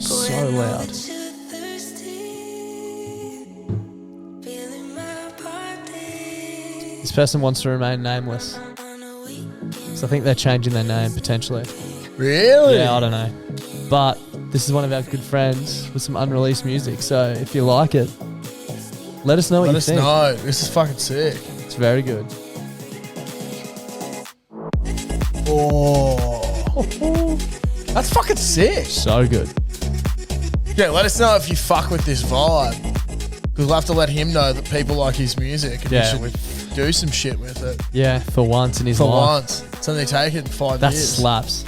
so loud. This person wants to remain nameless. So I think they're changing their name potentially. Really? Yeah, I don't know. But this is one of our good friends with some unreleased music. So if you like it, let us know what you think. Let us know. This is fucking sick. It's very good. Oh. That's fucking sick. So good. Yeah, let us know if you fuck with this vibe. Because we'll have to let him know that people like his music. And Yeah, we should do some shit with it. Yeah, for once in his For life. once. It's only taken 5 That years. slaps.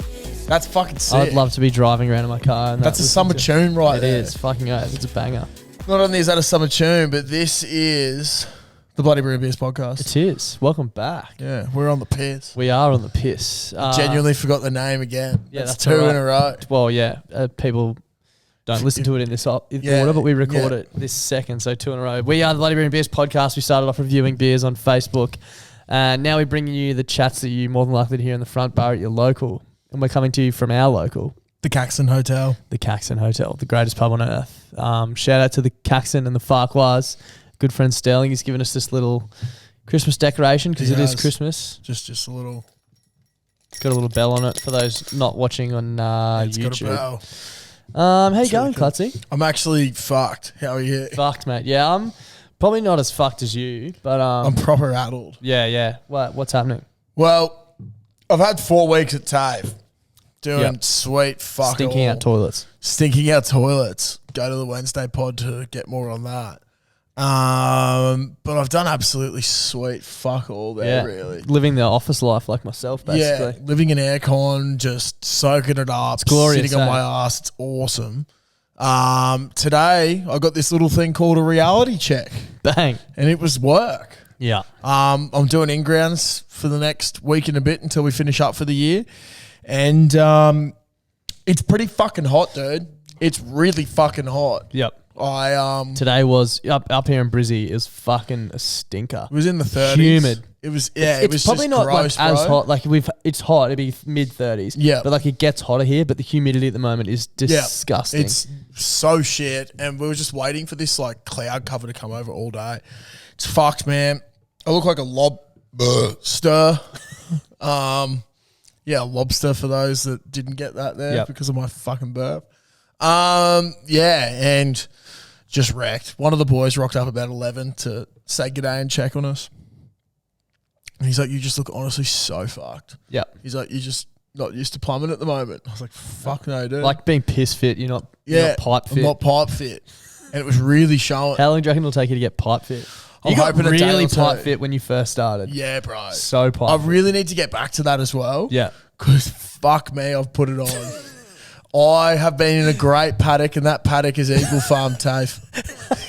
That's fucking sick. I'd love to be driving around in my car. And That's a summer tune right there. It is. Fucking oath. It's a banger. Not only is that a summer tune, but this is the Bloody Brewing Beers podcast. It is. Welcome back. Yeah, we're on the piss. We are on the piss. Genuinely forgot the name again. Yeah, that's that's 2 all in a row. Well, yeah. People don't listen to it in this order, but we record it this second, so 2 in a row. We are the Bloody Brewing Beers podcast. We started off reviewing beers on Facebook. And now we bring you the chats that you're more than likely to hear in the front bar at your local. And we're coming to you from our local. The Caxton Hotel. The Caxton Hotel, the greatest pub on earth. Shout out to the Caxton and the Farquhars. Good friend Sterling has given us this little Christmas decoration because it is Christmas. Just a little. It's got a little bell on it for those not watching on YouTube. Got a bell. How you going, Clutzy? I'm actually fucked. How are you? Fucked, mate. Yeah, I'm probably not as fucked as you, but I'm proper addled. Yeah. What's happening? Well, I've had 4 weeks at TAFE doing sweet fuck Stinking all. out toilets. Stinking out toilets. Go to the Wednesday pod to get more on that. But I've done absolutely sweet fuck all there, really. Living the office life like myself, basically. Yeah, living in aircon, just soaking it up, glorious, sitting on my ass. It's awesome. Today, I got this little thing called a reality check. Bang. And it was work. Yeah. I'm doing in-grounds for the next week and a bit until we finish up for the year. And it's pretty fucking hot, dude. It's really fucking hot. Yep. Today was up here in Brizzy. It was fucking a stinker. It was in the 30s. Humid. It was It's was probably just not gross, like as bro. hot. Like it's hot. It'd be mid-30s. Yeah. But like it gets hotter here. But the humidity at the moment is disgusting. It's so shit. And we were just waiting for this like cloud cover to come over all day. It's fucked, man. I look like a lobster. Lobster for those that didn't get that there because of my fucking burp. And just wrecked. One of the boys rocked up about 11 to say g'day and check on us. And he's like, you just look honestly so fucked. Yeah. He's like, you're just not used to plumbing at the moment. I was like, fuck no, dude. Like being piss fit. You're not pipe fit. I'm not pipe fit. And it was really showing. How long do you reckon it'll take you to get pipe fit? I'm you got hoping a day really or two. pipe fit when you first started. Yeah, bro. So pipe I fit. really need to get back to that as well. Yeah. Because fuck me, I've put it on. I have been in a great paddock, and that paddock is Eagle Farm TAFE.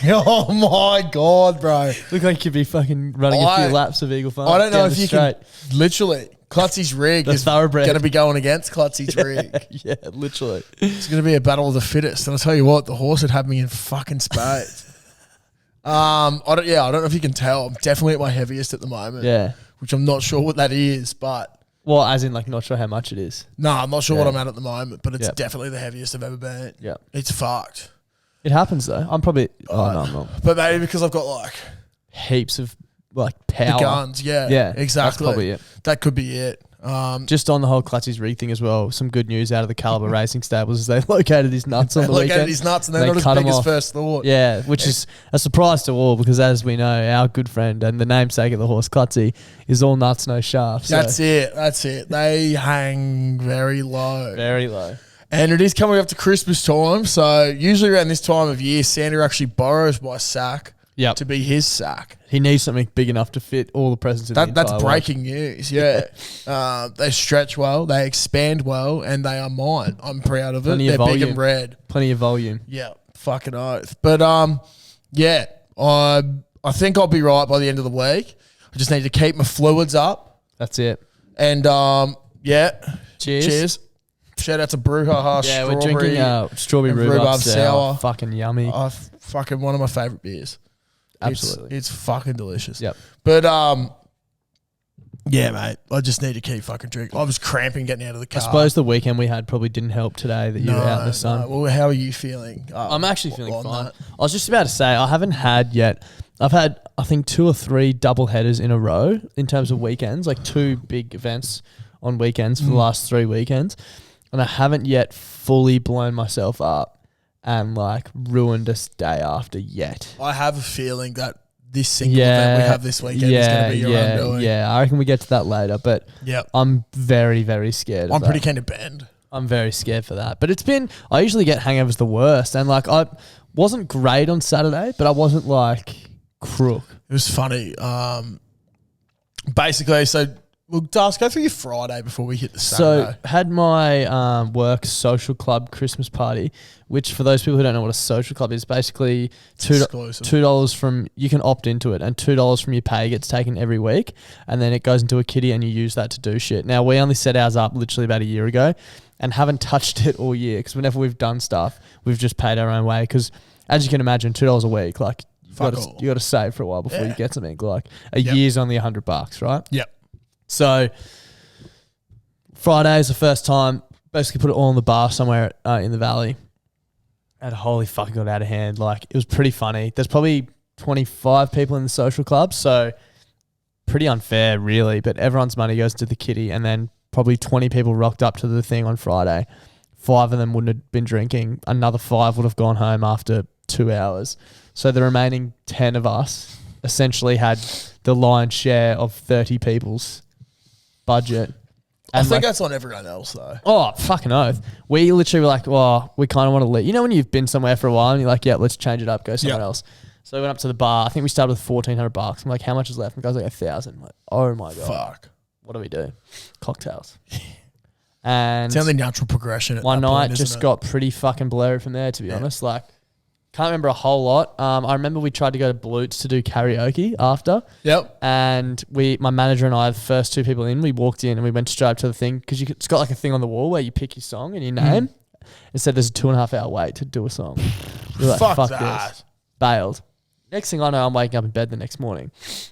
Oh my God, bro. Look like you could be fucking running a few laps of Eagle Farm. I don't know down if the you straight. can. Literally, Clutzy's rig The is thoroughbred. going to be going against Clutzy's rig. Yeah, literally. It's going to be a battle of the fittest. And I'll tell you what, the horse would have me in fucking spades. I don't know if you can tell. I'm definitely at my heaviest at the moment. Yeah. Which I'm not sure what that is, but. Well, as in, like, not sure how much it is. No, I'm not sure what I'm at the moment, but it's Yep. definitely the heaviest I've ever been. Yeah. It's fucked. It happens, though. I'm probably... Oh, no, I'm not. But maybe because I've got like Heaps of, like, the power. guns. Yeah. Yeah, Exactly. that's probably it. That could be it. Just on the whole Clutzy's rig thing as well, some good news out of the Caliber Racing Stables is they located his nuts on the weekend. Located his nuts and they're not cut as big him as off. first thought. Yeah, which is a surprise to all because, as we know, our good friend and the namesake of the horse, Clutzy, is all nuts, no shaft. So That's it. They hang very low. very low. And it is coming up to Christmas time. So usually around this time of year, Santa actually borrows my sack Yep. to be his sack. He needs something big enough to fit all the presents in the entire That's breaking news. Yeah. They stretch well, they expand well, and they are mine. I'm proud of it. Plenty of They're big volume. and red. Plenty of volume. Yeah, fucking oath. But I think I'll be right by the end of the week. I just need to keep my fluids up. That's it. And cheers. Shout out to Brouhaha Yeah, Strawberry. we're drinking strawberry and rhubarb rhubarb sour. sour. Fucking yummy. Fucking one of my favourite beers. Absolutely. It's fucking delicious. Yep. But Yeah, mate. I just need to keep fucking drinking. I was cramping getting out of the car. I suppose the weekend we had probably didn't help today that you were out in the sun. No. Well, how are you feeling? I'm actually feeling fine. That? I was just about to say, I haven't had yet. I've had, I think, 2 or 3 double headers in a row in terms of weekends, like 2 big events on weekends for the last 3 weekends. And I haven't yet fully blown myself up and like ruined a day after yet. I have a feeling that this single event we have this weekend is going to be your undoing. Yeah, I reckon we get to that later, but I'm very, very scared. I'm pretty keen to bend. I'm very scared for that. But it's been, I usually get hangovers the worst. And like, I wasn't great on Saturday, but I wasn't like crook. It was funny. Basically, so we'll go through your Friday before we hit the Saturday. So had my work social club Christmas party, which for those people who don't know what a social club is, basically $2 from, you can opt into it, and $2 from your pay gets taken every week, and then it goes into a kitty and you use that to do shit. Now we only set ours up literally about a year ago and haven't touched it all year, because whenever we've done stuff, we've just paid our own way, because as you can imagine, $2 a week, like you got to save for a while before you get something. Like a year's only $100, right? Yep. So Friday is the first time, basically put it all in the bar somewhere in the valley. And holy fuck, it got out of hand. Like, it was pretty funny. There's probably 25 people in the social club, so pretty unfair really, but everyone's money goes to the kitty, and then probably 20 people rocked up to the thing on Friday. 5 of them wouldn't have been drinking. Another 5 would have gone home after 2 hours. So the remaining 10 of us essentially had the lion's share of 30 people's budget. I think that's on everyone else though. Oh, fucking oath. We literally were like, oh, we kind of want to leave. You know when you've been somewhere for a while and you're like, yeah, let's change it up, go somewhere else. So we went up to the bar. I think we started with $1,400. I'm like, how much is left? And the guy's like, 1,000. I'm like, oh my God. Fuck. What do we do? Cocktails. And it's the only natural progression at one that night point, just got pretty fucking blurry from there, to be honest. Like, can't remember a whole lot. I remember we tried to go to Blutes to do karaoke after. Yep. And my manager and I, the first 2 people in, we walked in and we went straight up to the thing, because it's got like a thing on the wall where you pick your song and your name. It said there's a 2.5 hour wait to do a song. We're like, fuck that. This. Bailed. Next thing I know, I'm waking up in bed the next morning. It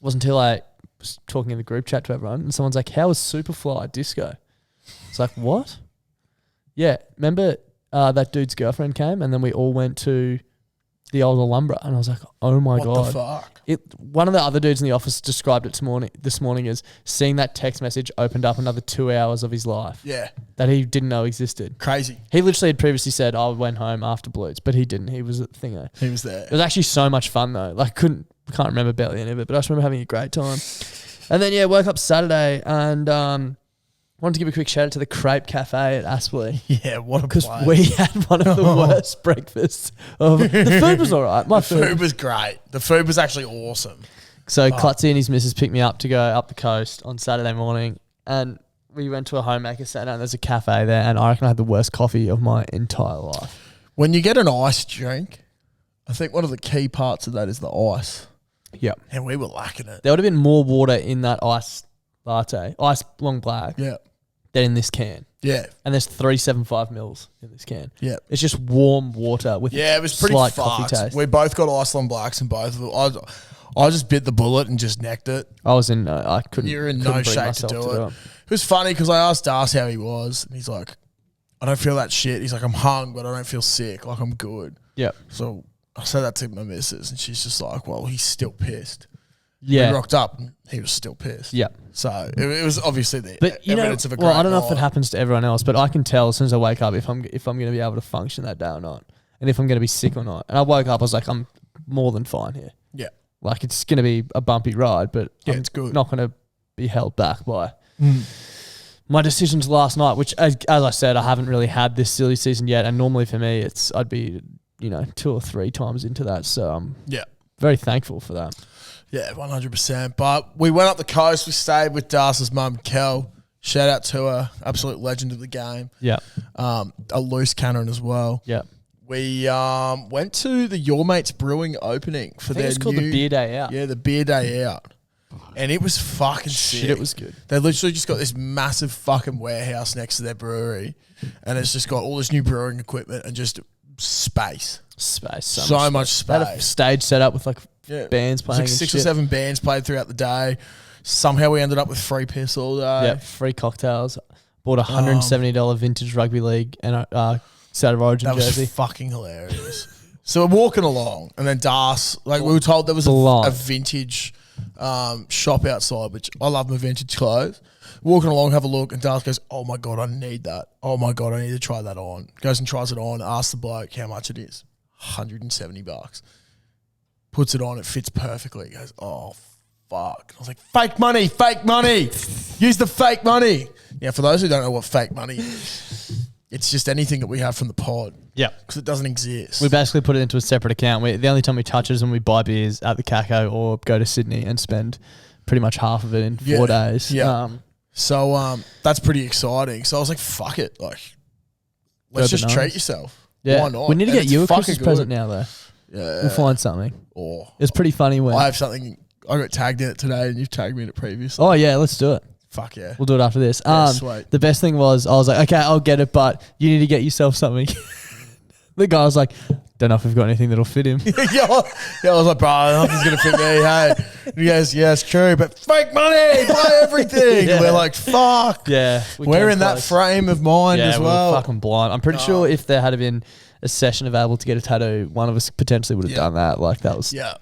wasn't until I was talking in the group chat to everyone, and someone's like, how was Superfly Disco? It's like, what? Yeah, remember that dude's girlfriend came, and then we all went to the old Alumbra, and I was like, oh my God. What the fuck? One of the other dudes in the office described it this morning as seeing that text message opened up another 2 hours of his life. Yeah. That he didn't know existed. Crazy. He literally had previously said, I went home after Blutes, but he didn't. He was at the thingo. He was there. It was actually so much fun though. Like, can't remember barely any of it, but I just remember having a great time. And then, woke up Saturday and wanted to give a quick shout out to the Crepe Cafe at Aspley. Yeah, what a place. Because we had one of the worst breakfasts. The food was all right. The food was great. The food was actually awesome. So Clutzy and his missus picked me up to go up the coast on Saturday morning, and we went to a homemaker centre, and there's a cafe there, and I reckon I had the worst coffee of my entire life. When you get an iced drink, I think one of the key parts of that is the ice. Yep. And we were lacking it. There would have been more water in that ice latte, ice long black, than in this can. Yeah. And there's 375 mils in this can. Yeah. It's just warm water with it was pretty slight fucked. coffee taste. We both got ice long blacks and both of them. I just bit the bullet and just necked it. I was in I couldn't. You're in no shape to do it. It was funny because I asked Darcy how he was, and he's like, I don't feel that shit. He's like, I'm hung, but I don't feel sick. Like, I'm good. Yeah. So I said that to my missus, and she's just like, well, he's still pissed. Yeah. We rocked up, and he was still pissed. Yeah. So it was obviously the evidence of a great I don't know night. if it happens to everyone else, but I can tell as soon as I wake up if I'm going to be able to function that day or not, and if I'm going to be sick or not. And I woke up, I was like, I'm more than fine here. Yeah. Like, it's going to be a bumpy ride, but it's good. Not going to be held back by my decisions last night, which, as I said, I haven't really had this silly season yet. And normally for me, I'd be, 2 or 3 times into that. So I'm very thankful for that. Yeah, 100%. But we went up the coast. We stayed with Darcy's mum, Kel. Shout out to her. Absolute legend of the game. Yeah. A loose cannon as well. Yeah. We went to the Your Mates Brewing opening for their it's called the Beer Day Out. Yeah, the Beer Day Out. And it was fucking sick. Shit, it was good. They literally just got this massive fucking warehouse next to their brewery, and it's just got all this new brewing equipment and just space. So much space. They had a stage set up with bands playing. Like 6 or 7 bands played throughout the day. Somehow we ended up with free piss all day. Yeah, free cocktails. Bought a $170 vintage rugby league and a State of Origin jersey. Was fucking hilarious. So we're walking along, and then Das, like we were told there was a vintage shop outside, which I love my vintage clothes. Walking along, have a look, and Das goes, "Oh my god, I need that. Oh my god, I need to try that on." Goes and tries it on. Asks the bloke how much it is. $170. Puts it on. It fits perfectly. He goes, "Oh fuck!" I was like, "Fake money, fake money. Use the fake money." Yeah, for those who don't know what fake money is, it's just anything that we have from the pod. Yeah, because it doesn't exist. We basically put it into a separate account. The only time we touch it is when we buy beers at the Caco or go to Sydney and spend pretty much half of it in 4 days. Yeah. So that's pretty exciting. So I was like, fuck it. Like, let's just treat yourself. Yeah. Why not? We need to get you a Christmas present now, though. Yeah. We'll find something. Oh. It's pretty funny when... I have something... I got tagged in it today and you've tagged me in it previously. Oh, yeah. Let's do it. Fuck yeah. We'll do it after this. Yeah, sweet. The best thing was, I was like, okay, I'll get it, but you need to get yourself something. The guy was like, don't know if we've got anything that'll fit him. yeah, I was like, bro, nothing's going to fit me. Hey. And he goes, yeah, it's true, but fake money, buy everything. And we're like, fuck. Yeah. We're in that frame of mind as well. We're fucking blind. I'm pretty sure if there had been a session available to get a tattoo, one of us potentially would have done that. Like, that was... Yeah.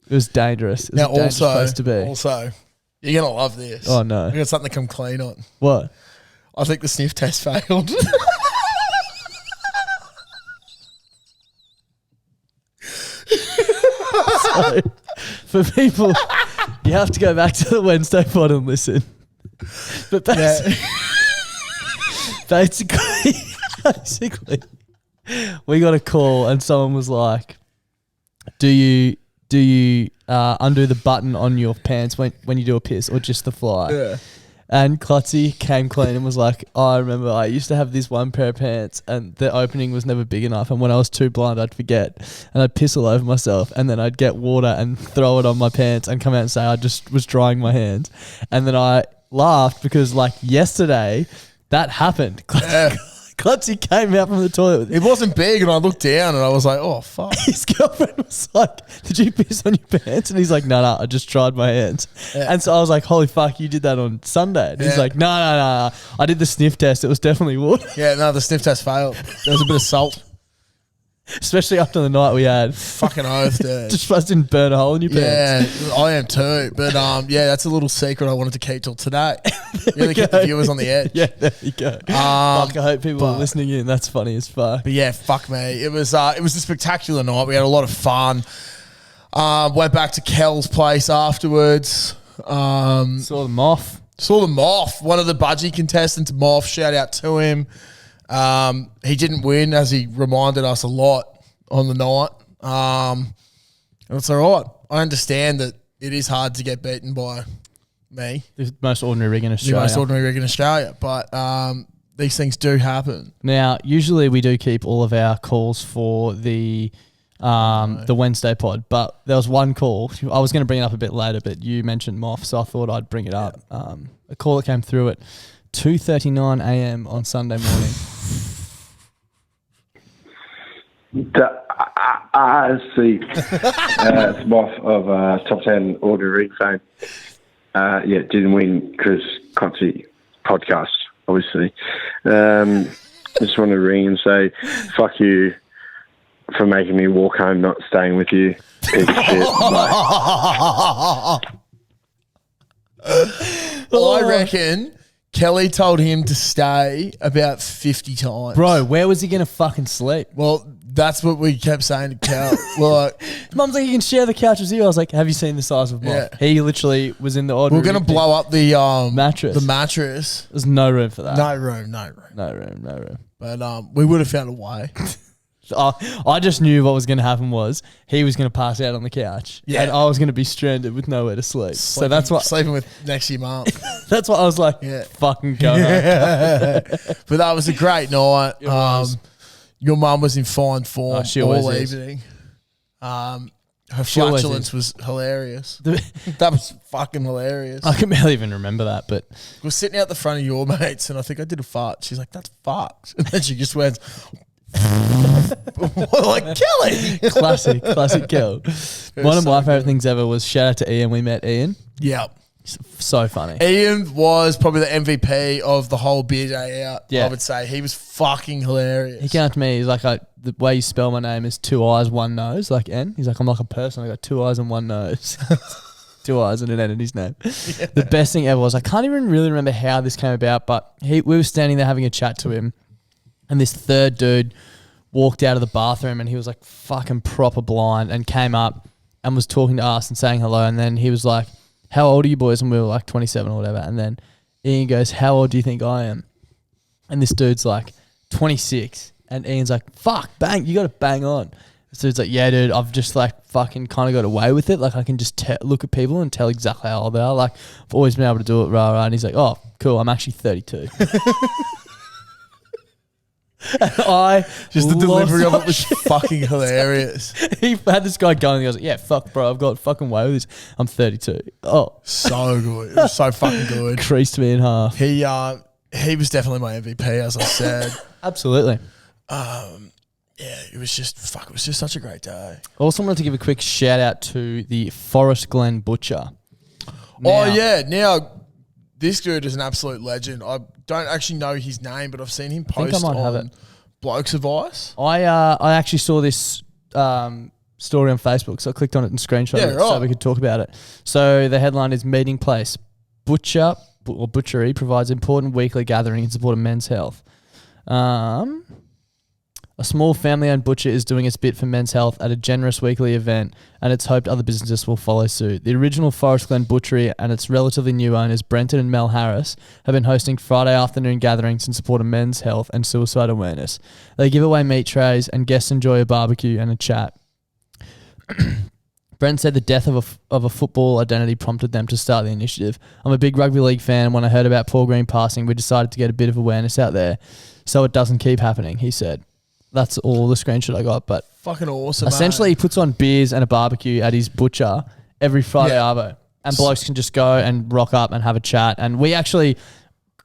It was dangerous. It was a dangerous place to be. Also, you're going to love this. Oh, no. We got something to come clean on. What? I think the sniff test failed. So, for people, you have to go back to the Wednesday pod and listen. But basically, we got a call and someone was like, do you undo the button on your pants when you do a piss or just the fly? Yeah. And Klutzy came clean and was like, I remember I used to have this one pair of pants and the opening was never big enough. And when I was too blind, I'd forget and I'd piss all over myself. And then I'd get water and throw it on my pants and come out and say I just was drying my hands. And then I laughed because like yesterday that happened. Yeah. Klutzy came out from the toilet. It wasn't big and I looked down and I was like, oh, fuck. His girlfriend was like, did you piss on your pants? And he's like, no, I just tried my hands. Yeah. And so I was like, holy fuck, you did that on Sunday. And he's like, no, I did the sniff test. It was definitely water. Yeah, no, the sniff test failed. There was a bit of salt. Especially after the night we had. Fucking oath, dude. Just supposed to burn a hole in your pants. Yeah, I am too. But yeah, that's a little secret I wanted to keep till today. Really keep the viewers on the edge. Yeah, there you go. Fuck, I hope people are listening in. That's funny as fuck. But yeah, fuck me. It was a spectacular night. We had a lot of fun. Went back to Kel's place afterwards. Saw the Moth. One of the budgie contestants, Moth. Shout out to him. He didn't win, as he reminded us a lot on the night. And it's all right. I understand that it is hard to get beaten by me. The most ordinary rig in Australia. The most ordinary rig in Australia. But these things do happen. Now, usually we do keep all of our calls for the Wednesday pod, but there was one call. I was going to bring it up a bit later, but you mentioned Moth, so I thought I'd bring it up. A call that came through at 2:39 a.m. on Sunday morning. It's Moth of Top 10 Ordinary Rig fame. Didn't win because Conti podcast, obviously. I just want to ring and say, fuck you for making me walk home, not staying with you. Piece of shit. I reckon Kelly told him to stay about 50 times. Bro, where was he going to fucking sleep? Well, that's what we kept saying to Kel. Like, Mum's like, you can share the couch with you. I was like, have you seen the size of Moth? Yeah. He literally was in the ordinary. We're going to blow up the mattress. The mattress. There's no room for that. No room. But we would have found a way. I just knew what was going to happen was he was going to pass out on the couch, and I was going to be stranded with nowhere to sleep. So that's what sleeping with next to your mum. That's what I was like. Yeah. Fucking go. Yeah. But that was a great night. Your mum was in fine form all evening. Her flatulence was hilarious. That was fucking hilarious. I can barely even remember that, but we were sitting out the front of Your Mates, and I think I did a fart. She's like, "That's fucked," and then she just went. Like Kelly. Classic Kel. One of my favourite things ever was shout out to Ian. We met Ian. Yeah. So funny. Ian was probably the MVP of the whole beer day out. Yeah. I would say he was fucking hilarious. He came up to me. He's like, the way you spell my name is 2 eyes, 1 nose, like N. He's like, I'm like a person. I got 2 eyes and 1 nose. 2 eyes and an N in his name. Yeah. The best thing ever was, I can't even really remember how this came about, but we were standing there having a chat to him, and this third dude walked out of the bathroom, and he was like fucking proper blind, and came up and was talking to us and saying hello, and then he was like, how old are you boys? And we were like 27 or whatever. And then Ian goes, how old do you think I am? And this dude's like 26. And Ian's like, fuck, bang, you got to bang on. This dude's like, yeah, dude, I've just like fucking kind of got away with it. Like I can just look at people and tell exactly how old they are. Like I've always been able to do it, rah. And he's like, oh, cool, I'm actually 32. I just the delivery of it was fucking hilarious. He had this guy going, he was like, yeah, fuck, bro, I've got fucking way with this. I'm 32. Oh, so good. It was so fucking good. Creased me in half. He was definitely my MVP, as I said. Absolutely. Yeah, it was just such a great day. Also wanted to give a quick shout out to the Forest Glen Butcher. Now this dude is an absolute legend. I don't actually know his name, but I've seen him post on Blokes Advice. I actually saw this story on Facebook, so I clicked on it and screenshot it so we could talk about it. So the headline is Meeting Place. Butchery provides important weekly gathering in support of men's health. A small family-owned butcher is doing its bit for men's health at a generous weekly event, and it's hoped other businesses will follow suit. The original Forest Glen Butchery and its relatively new owners, Brenton and Mel Harris, have been hosting Friday afternoon gatherings in support of men's health and suicide awareness. They give away meat trays, and guests enjoy a barbecue and a chat. Brent said the death of a football identity prompted them to start the initiative. I'm a big rugby league fan, and when I heard about Paul Green passing, we decided to get a bit of awareness out there so it doesn't keep happening, he said. That's all the screenshot I got, but fucking awesome. Essentially, he puts on beers and a barbecue at his butcher every Friday arvo, and blokes can just go and rock up and have a chat. And we actually,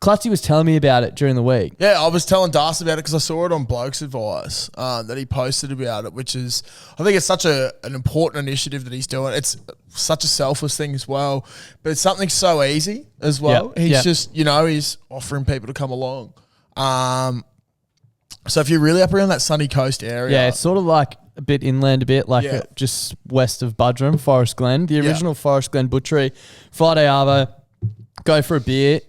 Clutzy was telling me about it during the week. Yeah, I was telling Das about it because I saw it on Blokes Advice that he posted about it, which is, I think it's such an important initiative that he's doing. It's such a selfless thing as well, but it's something so easy as well. He's just, he's offering people to come along. So if you're really up around that Sunny Coast area. Yeah, it's sort of like a bit inland a bit, like just west of Budrum, Forest Glen. The original Forest Glen Butchery, Friday arvo, go for a beer,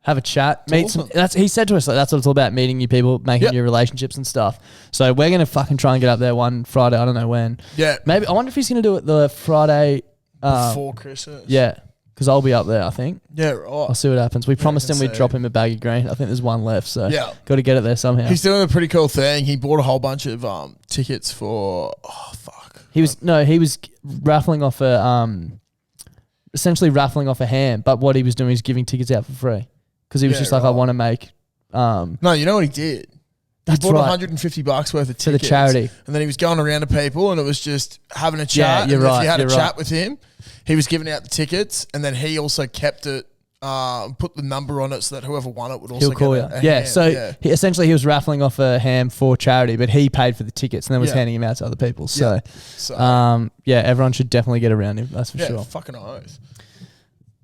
have a chat. Meet awesome. He said to us, like, that's what it's all about, meeting new people, making new relationships and stuff. So we're going to fucking try and get up there one Friday, I don't know when. Yeah. Maybe, I wonder if he's going to do it the Friday. Before Christmas. Yeah. Because I'll be up there, I think. Yeah, right. I'll see what happens. We promised him we'd drop him a bag of green. I think there's one left, so got to get it there somehow. He's doing a pretty cool thing. He bought a whole bunch of tickets for. He was raffling off essentially raffling off a ham. But what he was doing is giving tickets out for free because he was just like, I want to make. No, you know what he did. He bought $150 worth of tickets to the charity, and then he was going around to people, and it was just having a chat. Yeah, you're right. If you had a chat with him, he was giving out the tickets, and then he also kept it, put the number on it so that whoever won it would also call you. Yeah, so he was raffling off a ham for charity, but he paid for the tickets and then was handing him out to other people. So, everyone should definitely get around him. That's for sure. Yeah, fucking oath.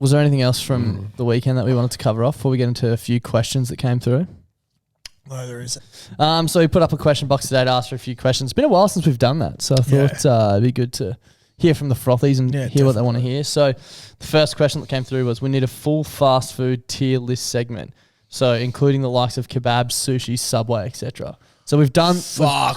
Was there anything else from the weekend that we wanted to cover off before we get into a few questions that came through? No, there isn't. So we put up a question box today to ask for a few questions. It's been a while since we've done that, so I thought it'd be good to hear from the frothies and hear what they want to hear. So the first question that came through was, we need a full fast food tier list segment, so including the likes of kebabs, sushi, Subway, etc. So we've done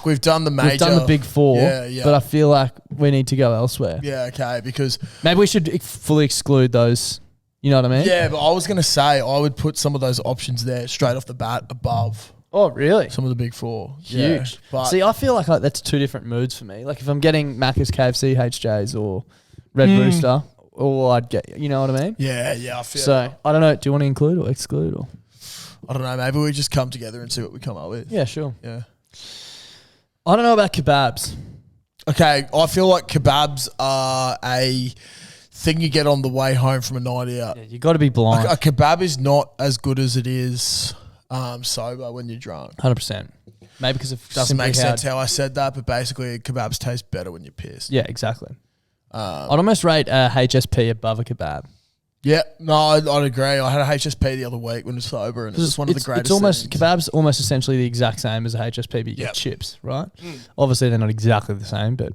we've done the major, we've done the big four, but I feel like we need to go elsewhere. Yeah, okay, because maybe we should fully exclude those. You know what I mean? Yeah, but I was going to say I would put some of those options there straight off the bat above. Oh, really? Some of the big four. Huge. Yeah, see, I feel like that's two different moods for me. Like if I'm getting Macca's, KFC, HJ's or Red Rooster, or I'd get, you know what I mean? Yeah, I feel so. I don't know. Do you want to include or exclude? Or I don't know. Maybe we just come together and see what we come up with. Yeah, sure. Yeah. I don't know about kebabs. Okay, I feel like kebabs are a thing you get on the way home from a night out. Yeah, you got to be blind. A kebab is not as good as it is sober when you're drunk. 100%. Maybe because it doesn't make sense how I said that, but basically kebabs taste better when you're pissed. Yeah, exactly. I'd almost rate a HSP above a kebab. Yeah, no, I'd agree. I had a HSP the other week when I was sober, and it's one of the greatest. It's almost things. kebab's almost essentially the exact same as a HSP, but you get chips, right? Obviously, they're not exactly the same, but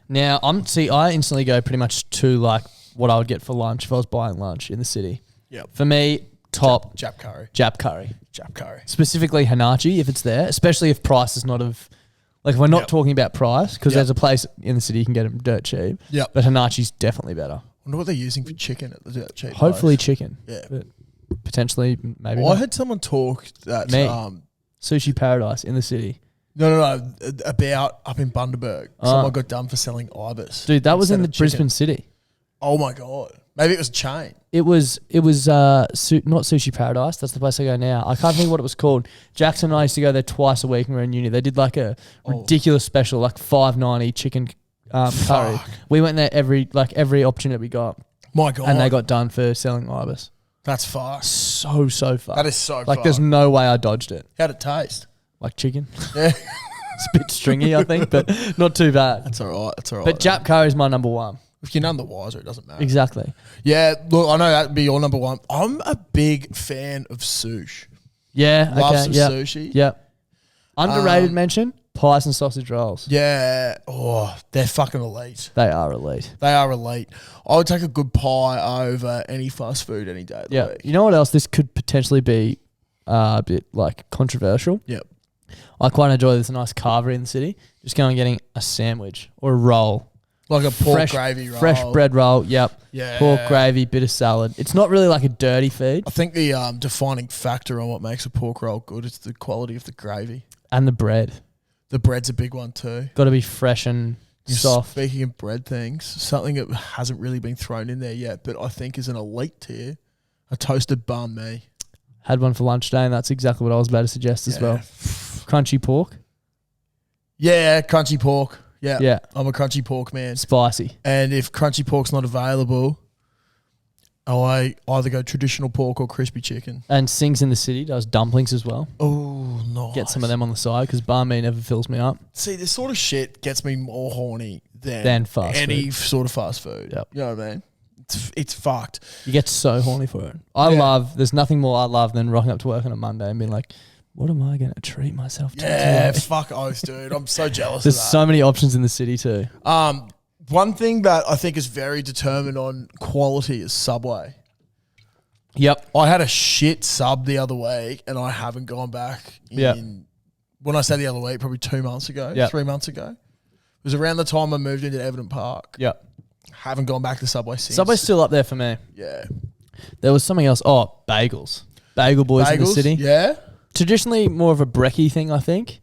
now I instantly go pretty much to like what I would get for lunch if I was buying lunch in the city. Yep. For me, top Jap curry. Jap curry. Jap curry. Specifically Hanachi if it's there, especially if price is not of. Like, if we're not talking about price, because there's a place in the city you can get them dirt cheap. Yep. But Hanachi's definitely better. I wonder what they're using for chicken at the dirt cheap Hopefully place. chicken. Yeah. But potentially, maybe Well, I not. heard someone talk that... Sushi Paradise in the city. No. About up in Bundaberg. Someone got done for selling ibis. Dude, that was in the instead of chicken. Brisbane city. Oh, my God. Maybe it was a chain. It was not Sushi Paradise. That's the place I go now. I can't think what it was called. Jackson and I used to go there twice a week when we were in uni. They did like a ridiculous special, like $5.90 chicken curry. We went there every opportunity we got. My God. And they got done for selling ibis. That's fucked. So fucked. That is so fucked. Like, there's no way I dodged it. How'd it taste? Like chicken. Yeah. It's a bit stringy, I think, but not too bad. That's all right. That's all right. But Jap curry is my number one. If you're none the wiser, it doesn't matter. Exactly. Yeah, look, I know that'd be your number one. I'm a big fan of sushi. Yeah. Love some sushi. Yep. Underrated mention, pies and sausage rolls. Yeah. Oh, they're fucking elite. They are elite. They are elite. I would take a good pie over any fast food any day of the week. You know what else? This could potentially be a bit like controversial. Yep. I quite enjoy this nice carvery in the city. Just going and getting a sandwich or a roll. Like a pork gravy roll. Fresh bread roll, yep. Yeah. Pork gravy, bit of salad. It's not really like a dirty feed. I think the defining factor on what makes a pork roll good is the quality of the gravy. And the bread. The bread's a big one too. Got to be fresh and soft. Speaking of bread things, something that hasn't really been thrown in there yet, but I think is an elite tier, a toasted banh mi. Had one for lunch today, and that's exactly what I was about to suggest as well. Crunchy pork. Yeah, crunchy pork. Yeah. I'm a crunchy pork man. Spicy. And if crunchy pork's not available, I either go traditional pork or crispy chicken. And Sings in the City does dumplings as well. Oh, nice. Get some of them on the side because banh mi never fills me up. See, this sort of shit gets me more horny than any sort of fast food. Yep. You know what I mean? It's fucked. You get so horny for it. There's nothing more I love than rocking up to work on a Monday and being like, what am I going to treat myself to Yeah, today? fuck oath, dude. I'm so jealous There's of that. so many options in the city too. One thing that I think is very determined on quality is Subway. Yep. I had a shit sub the other week and I haven't gone back in, when I say the other week, probably 2 months ago, 3 months ago. It was around the time I moved into Everton Park. Yep. Haven't gone back to Subway since. Subway's still up there for me. Yeah. There was something else. Oh, bagels. Bagel boys in the city. Yeah. Traditionally more of a brekkie thing, I think.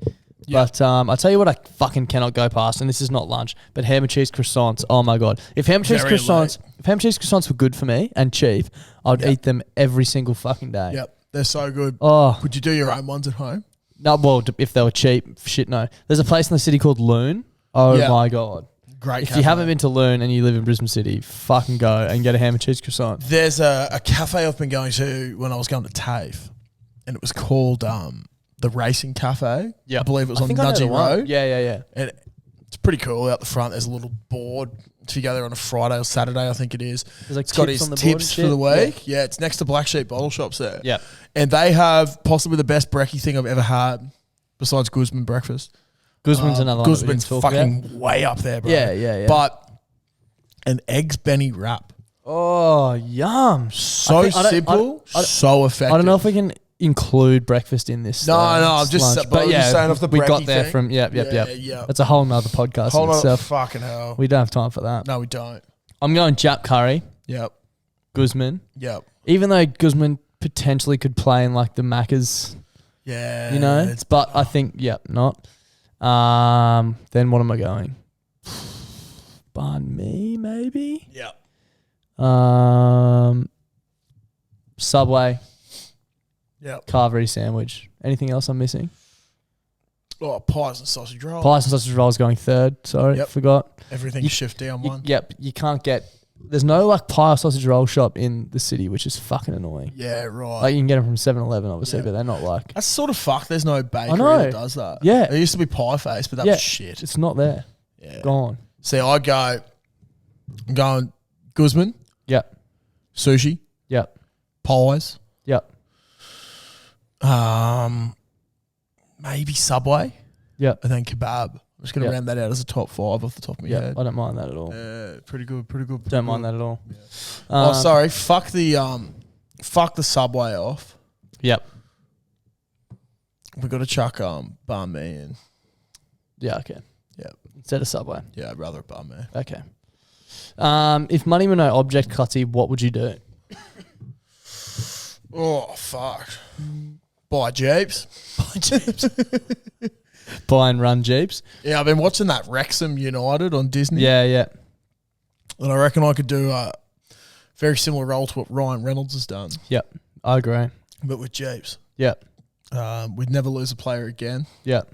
Yeah. But I'll tell you what I fucking cannot go past, and this is not lunch, but ham and cheese croissants. Oh my God. If ham and cheese croissants were good for me and cheap, I'd eat them every single fucking day. Yep. They're so good. Oh. Would you do your own ones at home? No, well, if they were cheap, shit no. There's a place in the city called Loon. Oh my God. Great If cafe. you haven't been to Loon and you live in Brisbane City, fucking go and get a ham and cheese croissant. There's a cafe I've been going to when I was going to TAFE, and it was called the Racing Cafe. Yeah, I believe it was on Nudgee Road. Yeah. And it's pretty cool out the front. There's a little board if you go there on a Friday or Saturday, I think it is. There's like it's got tips his on the board tips and for the shit. week. Yeah, it's next to Black Sheep Bottle Shops there. Yeah. And they have possibly the best brekkie thing I've ever had besides Guzman breakfast. Guzman's another one. Guzman's fucking way up there, bro. Yeah. But an eggs Benny wrap. Oh, yum. So simple, so effective. I don't know if we can include breakfast in this. No, I'm just, lunch. but yeah, saying off the we got brekkie there thing. from, yep. Yeah. That's a whole nother podcast Whole in nother itself. fucking hell. We don't have time for that. No, we don't. I'm going Jap curry. Yep. Guzman. Yep. Even though Guzman potentially could play in like the Maccas, Yeah. you know, but I think, not. Then what am I going? Banh mi, maybe? Yep. Subway. Yep. Carvery sandwich. Anything else I'm missing? Oh, pies and sausage rolls. Pies and sausage rolls going third. Sorry, forgot. Everything's shift down one. Yep, you can't get... There's no like pie or sausage roll shop in the city, which is fucking annoying. Yeah, right. Like you can get them from 7-Eleven, obviously, but they're not like... That's sort of fucked. There's no bakery that does that. Yeah. There used to be Pie Face, but that was shit. It's not there. Yeah. Gone. See, I'm going Guzman. Yep. Sushi. Yep. Pies. Yep. Maybe Subway. Yep. And then kebab. I'm just going to round that out as a top 5 off the top of my head. I don't mind that at all. Pretty good. Don't mind that at all. Yeah. Sorry. Fuck the Subway off. Yep. We got to chuck banh mi in. Yeah, okay. Yeah. Instead of Subway. Yeah, I'd rather banh mi. Okay. If money were no object, Clutzy, what would you do? Oh, fuck. Buy Jeeps. Buy and run Jeeps? Yeah, I've been watching that Wrexham United on Disney. Yeah. And I reckon I could do a very similar role to what Ryan Reynolds has done. Yep, I agree. But with Jeeps. Yep. We'd never lose a player again. Yep.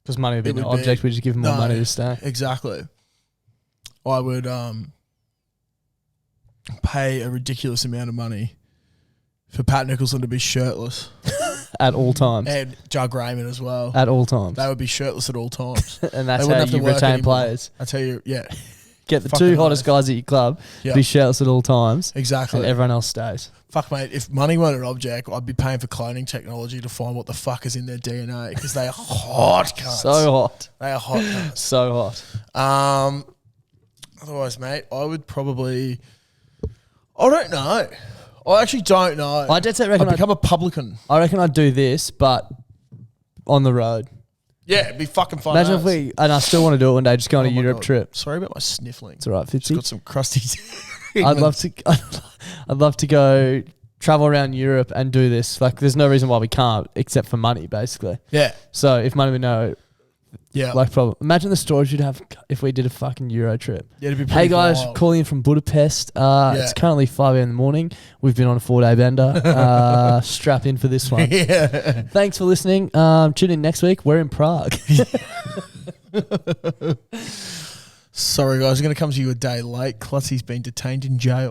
Because money would be no object, we just give them more money to stay. Exactly. I would pay a ridiculous amount of money for Pat Nicholson to be shirtless. At all times. And Jug Raymond as well. At all times. They would be shirtless at all times. And that's how you retain players. I tell you, yeah. Get the two hottest guys at your club, be shirtless at all times. Exactly. And everyone else stays. Fuck, mate, if money weren't an object, I'd be paying for cloning technology to find what the fuck is in their DNA because they are hot cunts. So hot. They are hot cunts. So hot. Otherwise, mate, I would probably... I don't know. I actually don't know. I dead set reckon I'd become a publican. I reckon I'd do this, but on the road. Yeah, it'd be fucking fun. Imagine if we... And I still want to do it one day, just go on a Europe trip. Sorry about my sniffling. It's all right, It's 50. got some crusty... I'd love to go travel around Europe and do this. Like, there's no reason why we can't, except for money, basically. Yeah. So if money would know, yeah, like, probably imagine the stories you'd have if we did a fucking Euro trip. Yeah, it'd be hey pretty guys, wild. calling in from Budapest. It's currently 5 a.m. in the morning. We've been on a 4-day bender. Strap in for this one. Yeah. Thanks for listening. Tune in next week. We're in Prague. Sorry, guys. I'm going to come to you a day late. Clutzy's been detained in jail.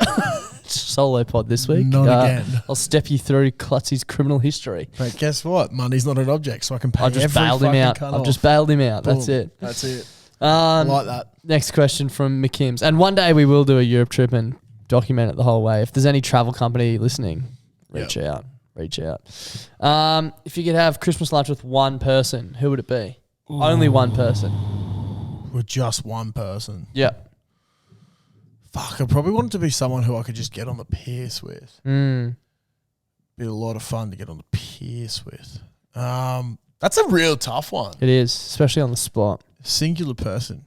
Solo pod this week. Not again. I'll step you through Clutzy's criminal history. But guess what? Money's not an object, so I can pay I've just bailed him out. I've just bailed him out. That's it. That's it. I like that. Next question from McKims. And one day we will do a Europe trip and document it the whole way. If there's any travel company listening, reach out. Reach out. If you could have Christmas lunch with one person, who would it be? Ooh. Only one person. With just one person. Yeah. Fuck, I probably want it to be someone who I could just get on the piss with. Be a lot of fun to get on the piss with. That's a real tough one. It is, especially on the spot. Singular person.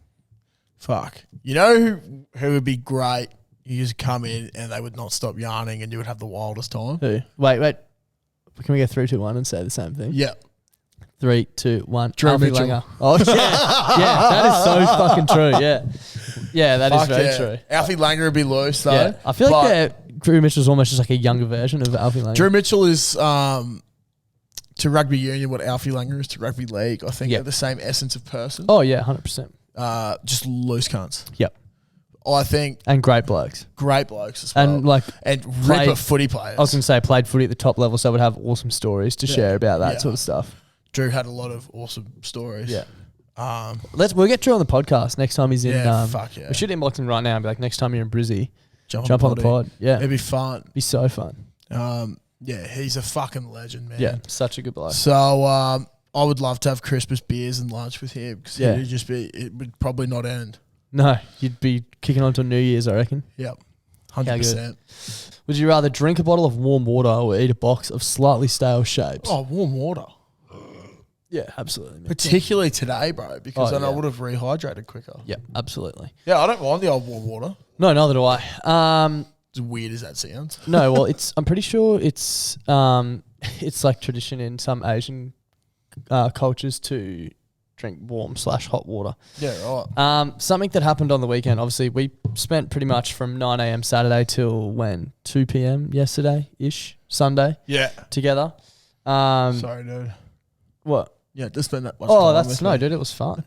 Fuck. You know who would be great? You just come in and they would not stop yarning and you would have the wildest time. Who? Wait. Can we go 3, 2, 1 and say the same thing? Yeah. 3, 2, 1. Drew Alfie Mitchell. Langer. Oh, yeah. That is so fucking true. Yeah. Yeah, that is very true. Alfie Langer would be loose, though. Yeah. I feel like Drew Mitchell's almost just like a younger version of Alfie Langer. Drew Mitchell is to rugby union what Alfie Langer is to rugby league. I think they're the same essence of person. Oh, yeah, 100%. Just loose cunts. Yep. I think. And great blokes. Great blokes as well. And ripper footy players. I was going to say played footy at the top level, so would have awesome stories to share about that sort of stuff. Drew had a lot of awesome stories. Yeah. We'll get Drew on the podcast next time he's in. Fuck yeah. We should inbox him right now and be like, next time you're in Brizzy, jump on the pod. Yeah. It'd be fun. Be so fun. Yeah, he's a fucking legend, man. Yeah, such a good bloke. So I would love to have Christmas beers and lunch with him because it would probably not end. No, you'd be kicking on to New Year's, I reckon. Yep, 100%. Would you rather drink a bottle of warm water or eat a box of slightly stale shapes? Oh, warm water. Yeah, absolutely. Man. Particularly today, bro, because then I yeah. would have rehydrated quicker. Yeah, absolutely. Yeah, I don't mind the old warm water. No, neither do I. As weird as that sounds. No, well, I'm pretty sure it's like tradition in some Asian cultures to drink warm/hot water. Yeah, right. Something that happened on the weekend. Obviously, we spent pretty much from 9 a.m. Saturday till 2 p.m. yesterday-ish, Sunday. Yeah. Together. Sorry, dude. What? Yeah, just spend that much time. Dude, it was fun.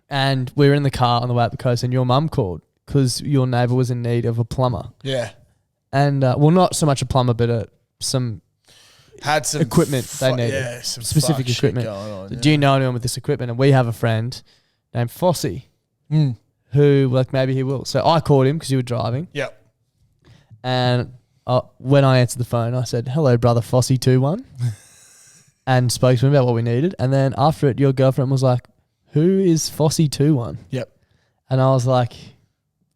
And we were in the car on the way up the coast, and your mum called because your neighbour was in need of a plumber. Yeah. And not so much a plumber, but some equipment they needed. Yeah, some specific equipment. Going on, Do you know anyone with this equipment? And we have a friend named Fossey who, like, maybe he will. So I called him because you were driving. Yep. And when I answered the phone, I said, hello, brother Fossy21. And spoke to him about what we needed. And then after it, your girlfriend was like, who is Fossy21? Yep. And I was like,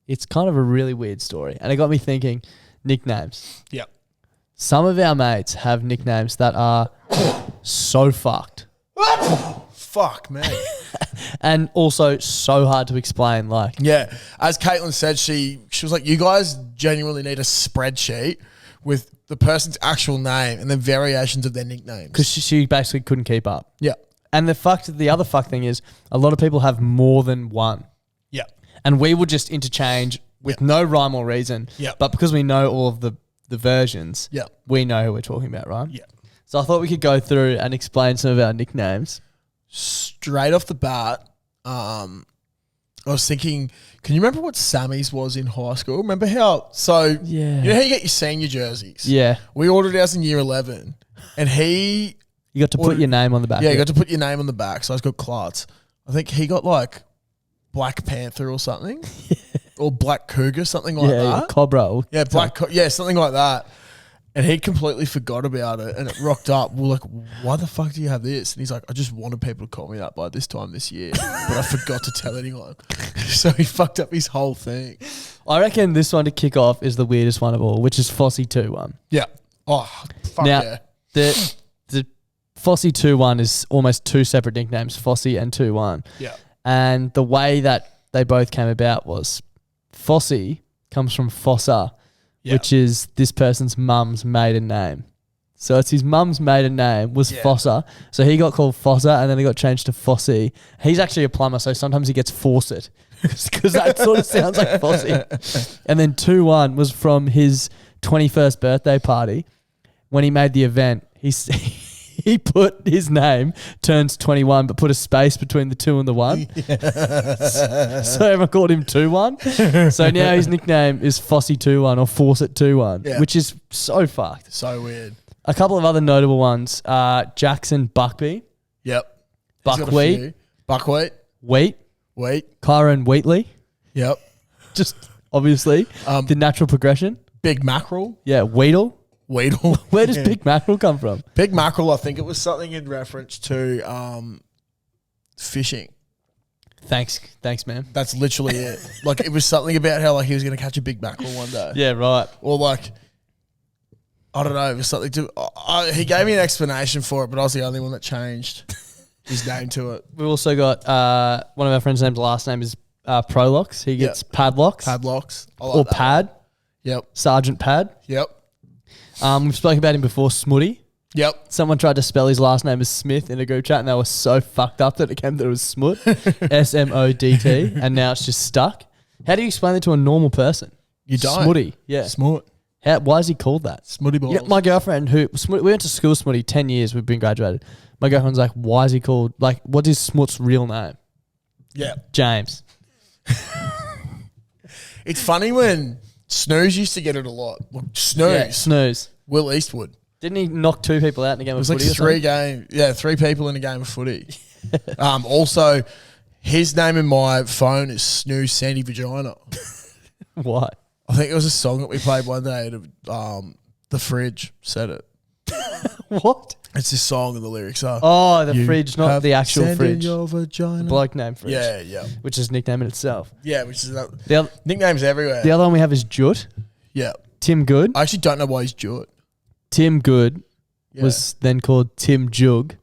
it's kind of a really weird story. And it got me thinking, nicknames. Yep. Some of our mates have nicknames that are so fucked. Fuck, man. And also so hard to explain. Like, Yeah. As Caitlin said, she was like, you guys genuinely need a spreadsheet with the person's actual name and then variations of their nicknames. because she basically couldn't keep up. Yeah. And the other fuck thing is, a lot of people have more than one. Yeah. And we would just interchange with no rhyme or reason. Yep. But because we know all of the versions, Yep. we know who we're talking about, right? Yeah. So I thought we could go through and explain some of our nicknames. Straight off the bat, I was thinking, can you remember what Sammy's was in high school? Remember how, Yeah. you know how you get your senior jerseys? Yeah. We ordered ours in year 11 and he, You got to put your name on the back. yeah, of you it. got to put your name on the back. So I got Clarts. I think he got like Black Panther or something or Black Cougar, something like that. Cobra. Yeah, something like that. And he completely forgot about it and it rocked up. We're like, why the fuck do you have this? And he's like, I just wanted people to call me that by this time this year, but I forgot to tell anyone. So he fucked up his whole thing. I reckon this one to kick off is the weirdest one of all, which is Fossy21. Yeah. Oh, fuck Now, yeah. the Fossy21 is almost two separate nicknames, Fossy and 21. Yeah. And the way that they both came about was Fossy comes from Fossa, which is this person's mum's maiden name. So it's his mum's maiden name was Fossa. So he got called Fossa and then he got changed to Fossy. He's actually a plumber, so sometimes he gets Fawcett because that sort of sounds like Fossy. And then 21 was from his 21st birthday party. When he made the event, he put his name, turns 21, but put a space between the 2 and the 1. So everyone called him 21. So now his nickname is Fossy21 or Fawcett21, which is so fucked. So weird. A couple of other notable ones. Jackson Buckby. Yep. Buckwheat. Buckwheat. Wheat. Kyron Wheatley. Yep. Just obviously the natural progression. Big Mackerel. Yeah. Weedle. Where does Big Mackerel come from? Big Mackerel, I think it was something in reference to fishing. Thanks, man. That's literally it. Like it was something about how like he was going to catch a big mackerel one day. Yeah, right. Or like, I don't know, it was something to. He gave me an explanation for it, but I was the only one that changed his name to it. We've also got one of our friends' name's last name is Prolox. He gets Padlocks. Padlocks. I like Or that. Pad. Yep. Sergeant Pad. Yep. We've spoken about him before, Smutty. Yep. Someone tried to spell his last name as Smith in a group chat and they were so fucked up that it came that it was Smut. SMODT. And now it's just stuck. How do you explain it to a normal person? You don't. Smutty. Yeah. Smut. Why is he called that? Smutty balls. You know, my girlfriend, we went to school Smutty 10 years, we've been graduated. My girlfriend's like, why is he called, like, what is Smut's real name? Yeah. James. It's funny when Snooze used to get it a lot. Look, Snooze. Yeah, Snooze. Will Eastwood. Didn't he knock 2 people out in a game It was of like footy? 3 people in a game of footy. Also, his name in my phone is Snooze Sandy Vagina. Why? I think it was a song that we played one day at the fridge said it. What? It's this song and the lyrics are. Oh, the "You fridge, not have the actual sand in fridge. your vagina." The bloke name fridge. Yeah, yeah. Which is nickname in itself. Yeah, which is The nicknames everywhere. The other one we have is Jut. Yeah. Tim Good. I actually don't know why he's Jut. Tim Good Yeah. was then called Tim Jug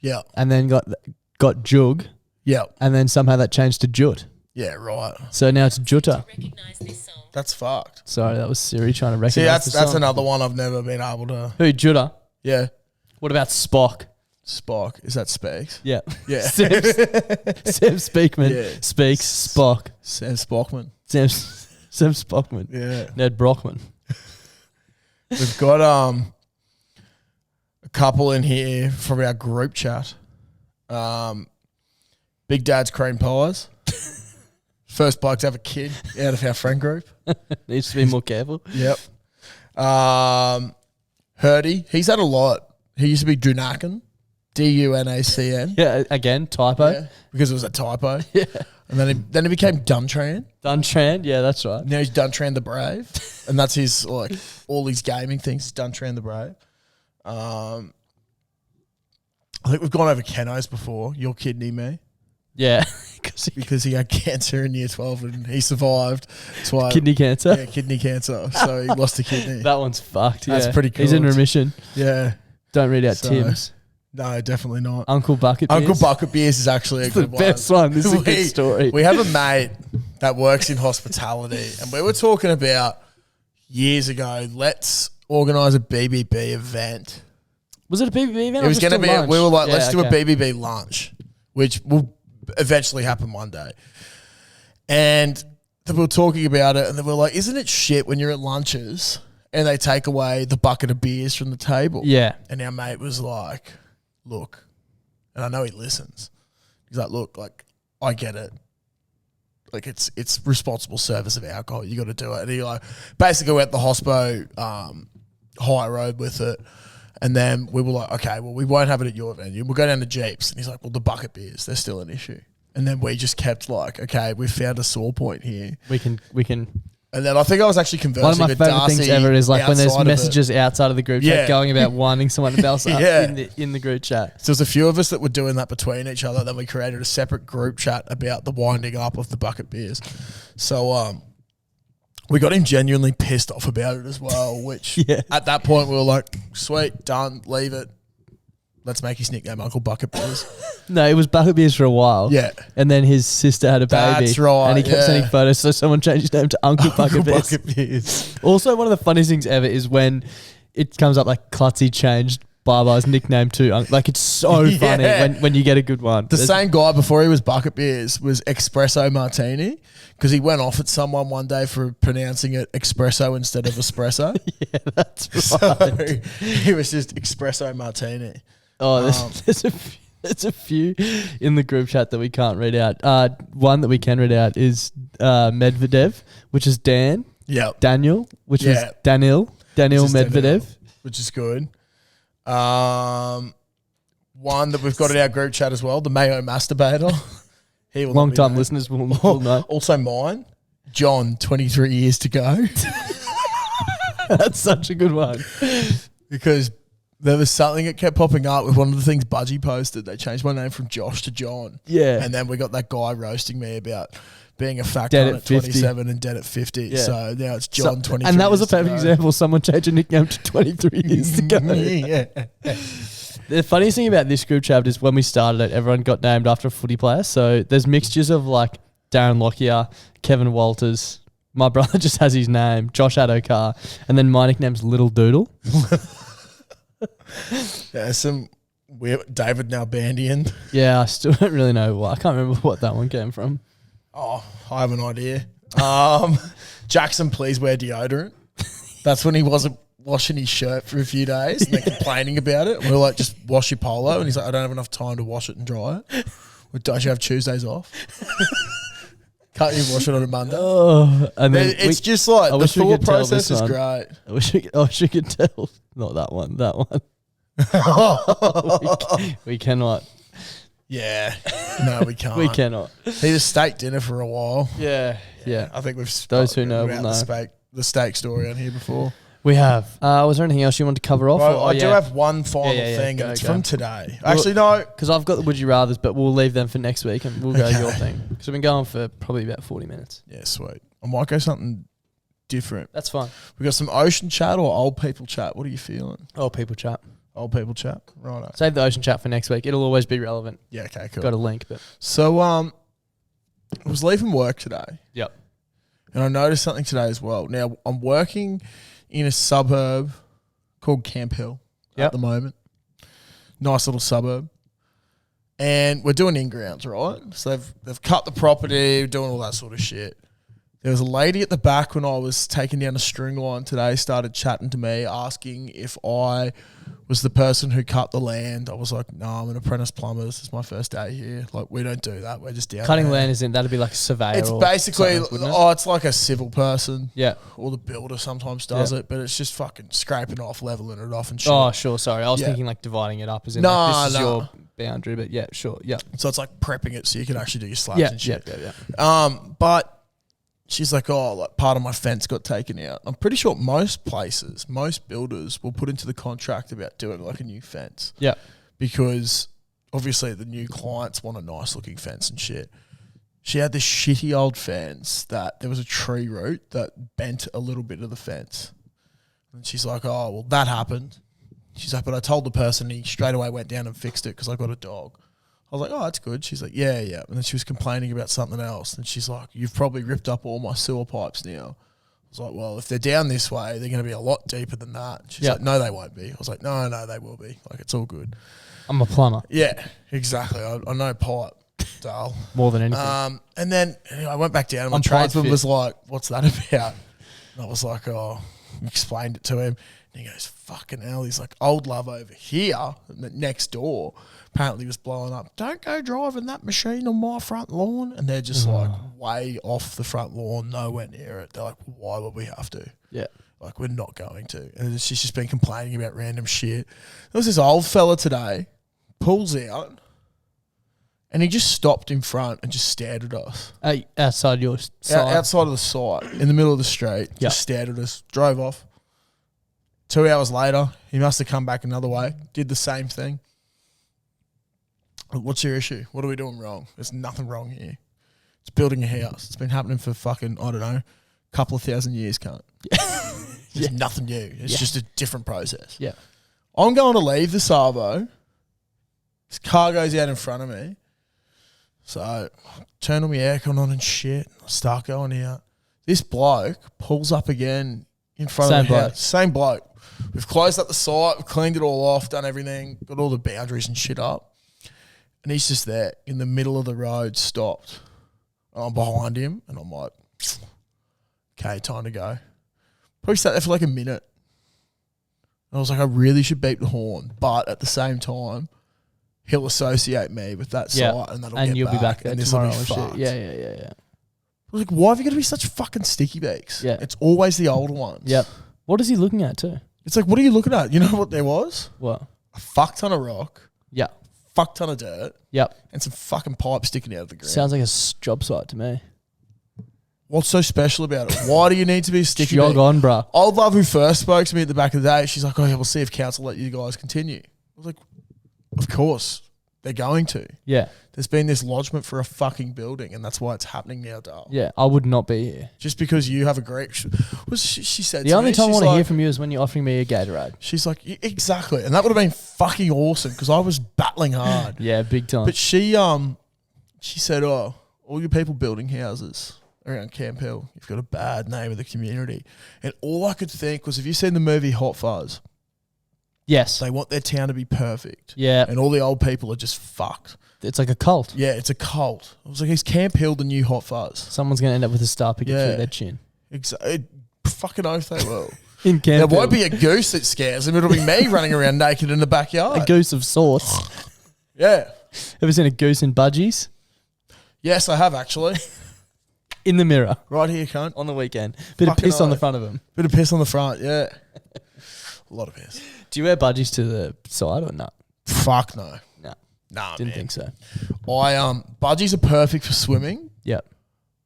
Yeah. and then got Jug Yeah. and then somehow that changed to Jut. Yeah, right. So now it's Jutta. Recognize this song. That's fucked. Sorry, that was Siri trying to recognize See, the that's song. another one I've never been able to. Who, Jutta? Yeah. What about Spock? Spock. Is that Specs? Yeah. Yeah. Sam Speakman Yeah. speaks Spock. Sam Spockman. Sam Spockman. Yeah. Ned Brockman. We've got a couple in here from our group chat. Big Dad's Cream Pies. First bloke to have a kid out of our friend group. Needs to be more careful. Yep. Hurdy. He's had a lot. He used to be Dunacin. Dunacn. Yeah, again, typo. Yeah, because it was a typo. Yeah. And then he became Duntran. Duntran, yeah, that's right. Now he's Duntran the Brave. And that's his, like, all his gaming things is Duntran the Brave. I think we've gone over Keno's before. Your kidney, me. Yeah. Because he had cancer in year 12 and he survived. That's why Kidney cancer? Yeah, kidney cancer. So he lost a kidney. That one's fucked, yeah. That's pretty cool. He's in remission. Yeah. Don't read out Tim's. No, definitely not. Uncle Bucket Beers. Uncle Bucket Beers is actually a good the best one. This is a good story. We have a mate that works in hospitality and we were talking about years ago, let's organise a BBB event. Was it a BBB event? It was going to be, we were like, let's do a BBB lunch, which will eventually happen one day. And they were talking about it and they were like, isn't it shit when you're at lunches and they take away the bucket of beers from the table? Yeah. And our mate was like, look, and I know he listens. He's like, look, like, I get it. Like, it's responsible service of alcohol. You got to do it. And he like basically went the hospo high road with it. And then we were like, okay, well, we won't have it at your venue. We'll go down to Jeeps. And he's like, well, the bucket beers, they're still an issue. And then we just kept like, okay, we've found a sore point here. We can. And then I think I was actually conversing one of my with favourite Darcy things ever is like when there's messages outside of the group chat Yeah. going about winding someone else up in the group chat. So there's a few of us that were doing that between each other. Then we created a separate group chat about the winding up of the bucket beers. So we got him genuinely pissed off about it as well, which at that point we were like, sweet, done, leave it. Let's make his nickname Uncle Bucket Beers. No, it was Bucket Beers for a while. Yeah. And then his sister had a baby. That's right. And he kept sending photos, so someone changed his name to Uncle Bucket Beers. Bucket Beers. Also, one of the funniest things ever is when it comes up like Clutzy changed Barbar's nickname to like it's so funny when you get a good one. The same guy before he was Bucket Beers was Espresso Martini because he went off at someone one day for pronouncing it espresso instead of espresso. Yeah, that's right. So he was just Espresso Martini. Oh, there's a few in the group chat that we can't read out. One that we can read out is Medvedev, which is Dan. Yeah. Daniel, which is Daniil Medvedev. Which is good. One that we've got in our group chat as well, the Mayo Masturbator. He will long time listeners will know. Also mine, John, 23 years to go. That's such a good one. Because there was something that kept popping up with one of the things Budgie posted. They changed my name from Josh to John. Yeah. And then we got that guy roasting me about being a fat dead cunt at 27 and dead at 50. Yeah. So now it's John, 23 And that was a years to perfect go. example. Someone changed a nickname to 23 years to go. Yeah. The funniest thing about this group chat is when we started it, everyone got named after a footy player. So there's mixtures of like Darren Lockyer, Kevin Walters. My brother just has his name, Josh Adokar. And then my nickname's Little Doodle. Yeah, some weird David Nalbandian. Yeah, I still don't really know why. I can't remember what that one came from. Oh, I have an idea. Jackson, please wear deodorant. That's when he wasn't washing his shirt for a few days and they're complaining about it. And we're like, just wash your polo. And he's like, I don't have enough time to wash it and dry it. Well, don't you have Tuesdays off? Can't you wash it on a Monday? Oh, and then it's just like the thought process is great. I wish we could tell. Not that one. That one. we cannot. Yeah. No, we can't. We cannot. He just steak dinner for a while. Yeah. I think we've those who know will about know. The steak story on here before. We have. Was there anything else you wanted to cover off? Well, I do have one final thing, and it's from today. Actually, no. Because I've got the Would You Rathers, but we'll leave them for next week and we'll go your thing. Because we've been going for probably about 40 minutes. Yeah, sweet. I might go something different. That's fine. We got some ocean chat or old people chat. What are you feeling? Old people chat. Old people chat. Right. Save the ocean chat for next week. It'll always be relevant. Yeah, okay, cool. Got a link, but so I was leaving work today. Yep. And I noticed something today as well. Now, I'm working in a suburb called Camp Hill at the moment. Nice little suburb. And we're doing in-grounds, right? So they've cut the property, doing all that sort of shit. There was a lady at the back when I was taking down a string line today, started chatting to me, asking if I was the person who cut the land. I was like, no, I'm an apprentice plumber. This is my first day here. Like, we don't do that. We're just down cutting there. land isn't, that'd be like a surveyor. It's or basically, it's like a civil person. Yeah. Or the builder sometimes does it, but it's just fucking scraping off, leveling it off and shit. Oh, sure. Sorry. I was thinking like dividing it up as in No, like, this is no. your boundary, but yeah, sure. Yeah. So it's like prepping it so you can actually do your slabs and shit. Yeah. But she's like, oh, like part of my fence got taken out. I'm pretty sure most places, most builders will put into the contract about doing like a new fence. Yeah. Because obviously the new clients want a nice looking fence and shit. She had this shitty old fence that there was a tree root that bent a little bit of the fence. And she's like, oh, well, that happened. She's like, but I told the person, he straight away went down and fixed it because I got a dog. I was like, oh, that's good. She's like, yeah. And then she was complaining about something else. And she's like, you've probably ripped up all my sewer pipes now. I was like, well, if they're down this way, they're going to be a lot deeper than that. She's like, no, they won't be. I was like, no, they will be. Like, it's all good. I'm a plumber. Yeah, exactly. I know pipe, Dale. More than anything. And then I went back down and my tradesman was like, what's that about? And I was like, oh, explained it to him. And he goes, fucking hell. He's like, old love over here, and the next door apparently was blowing up. Don't go driving that machine on my front lawn. And they're just like way off the front lawn, nowhere near it. They're like, why would we have to? Yeah. Like, we're not going to. And she's just been complaining about random shit. There was this old fella today, pulls out, and he just stopped in front and just stared at us. Outside your site? Outside of the site, in the middle of the street, just stared at us, drove off. 2 hours later, he must have come back another way, did the same thing. What's your issue? What are we doing wrong? There's nothing wrong here. It's building a house. It's been happening for fucking, I don't know, a couple of thousand years, cunt. There's nothing new. It's just a different process. Yeah. I'm going to leave the Savo. This car goes out in front of me. So I turn all my aircon on and shit. I start going out. This bloke pulls up again in front of the house. Same bloke. We've closed up the site. We've cleaned it all off, done everything, got all the boundaries and shit up. And he's just there in the middle of the road, stopped. I'm behind him and I'm like, okay, time to go. Probably sat there for like a minute. And I was like, I really should beep the horn. But at the same time, he'll associate me with that site and that'll get you'll be back there and tomorrow this will be fucked. Yeah. I was like, why have you got to be such fucking sticky beaks? Yeah. It's always the older ones. Yep. What is he looking at too? It's like, what are you looking at? You know what there was? What? A fuck ton of rock. Yeah. Fuck ton of dirt. Yep. And some fucking pipes sticking out of the ground. Sounds like a job site to me. What's so special about it? Why do you need to be a sticky Jog beak? on, bro. Old love who first spoke to me at the back of the day, she's like, oh yeah, we'll see if council let you guys continue. I was like, of course. They're going to. Yeah. There's been this lodgement for a fucking building and that's why it's happening now, Dale. Yeah, I would not be here. Just because you have a great... She said the only time I want to hear from you is when you're offering me a Gatorade. She's like, exactly. And that would have been fucking awesome because I was battling hard. Yeah, big time. But she said, oh, all you people building houses around Camp Hill, you've got a bad name of the community. And all I could think was, have you seen the movie Hot Fuzz? Yes. They want their town to be perfect. Yeah. And all the old people are just fucked. It's like a cult. Yeah, it's a cult. I was like, is Camp Hill the new Hot Fuzz? Someone's going to end up with a star picket through their chin. Exactly. Fucking oath they will. In Camp There Hill. won't be a goose that scares them. It'll be me running around naked in the backyard. A goose of sorts. Yeah. Ever seen a goose in budgies? Yes, I have actually. In the mirror. Right here, cunt. On the weekend. Bit of piss on the front of them. Bit of piss on the front, yeah. A lot of piss. Do you wear budgies to the side or not? Fuck no. No. Nah, Didn't man. think so. Budgies are perfect for swimming. Yep.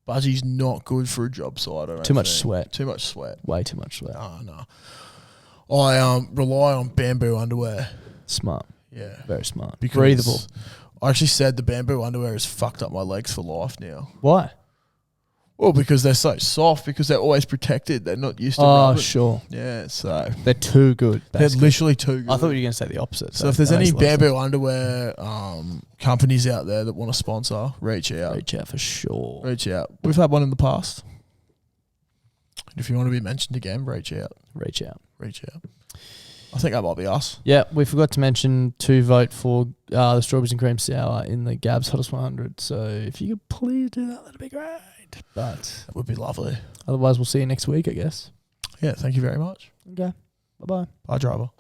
Budgies not good for a job site. I don't Too much think. sweat. Too much sweat. Way too much sweat. Oh, no. I rely on bamboo underwear. Smart. Yeah. Very smart. Because breathable. I actually said the bamboo underwear has fucked up my legs for life now. Why? Well, because they're so soft, because they're always protected. They're not used to Oh, rubbing. sure. Yeah, so. They're too good. They're literally too good. I thought you were going to say the opposite. So if there's any bamboo underwear companies out there that want to sponsor, reach out. Reach out for sure. Reach out. We've had one in the past. And if you want to be mentioned again, reach out. Reach out. Reach out. I think that might be us. Yeah, we forgot to mention to vote for the Strawberries and Cream Sour in the Gabs Hottest 100. So if you could please do that, that'd be great. But that would be lovely. Otherwise, we'll see you next week, I guess. Yeah, thank you very much. Okay. Bye-bye. Bye, driver.